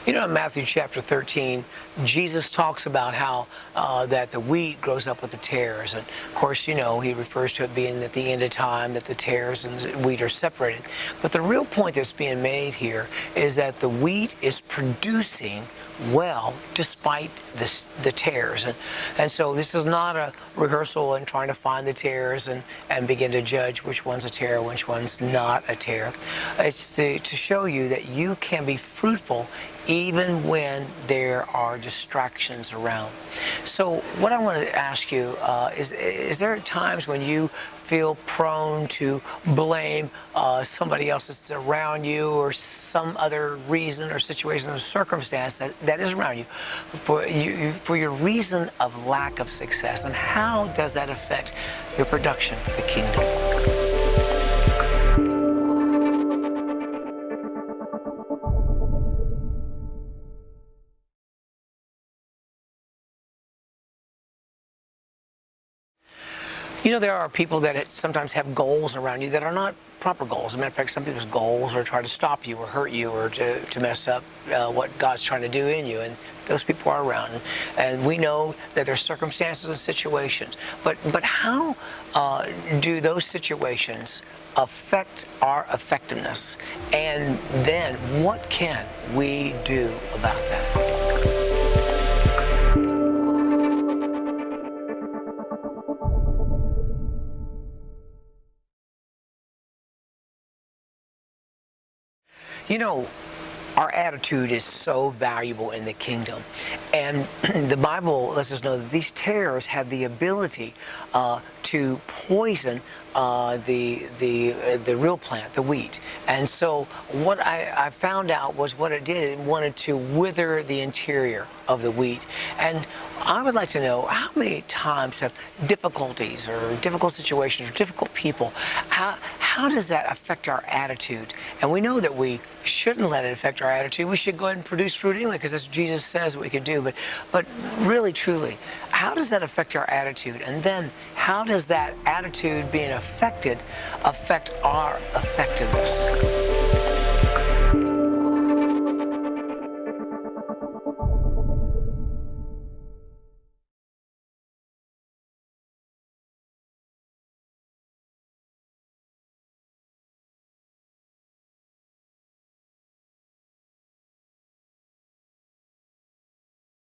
You know, in Matthew chapter 13, Jesus talks about how that the wheat grows up with the tares. And of course, you know, he refers to it being at the end of time that the tares and the wheat are separated. But the real point that's being made here is that the wheat is producing well despite the tares. And so this is not a rehearsal in trying to find the tares and begin to judge which one's a tare, which one's not a tare. It's to show you that you can be fruitful even when there are distractions around. So what I want to ask you is there times when you feel prone to blame somebody else that's around you or some other reason or situation or circumstance that is around you for your reason of lack of success? And how does that affect your production for the kingdom? You know, there are people that sometimes have goals around you that are not proper goals. As a matter of fact, some people's goals are try to stop you or hurt you or to mess up what God's trying to do in you. And those people are around. And we know that there's circumstances and situations. But how do those situations affect our effectiveness? And then what can we do about that? You know, our attitude is so valuable in the kingdom. And the Bible lets us know that these tares have the ability to poison the real plant, the wheat. And so what I found out was what it did, it wanted to wither the interior of the wheat. And I would like to know how many times have difficulties or difficult situations or difficult people, how does that affect our attitude? And we know that we shouldn't let it affect our attitude. We should go ahead and produce fruit anyway because that's what Jesus says we could do. But really, truly, how does that affect our attitude? And then how does that attitude being affected affect our effectiveness?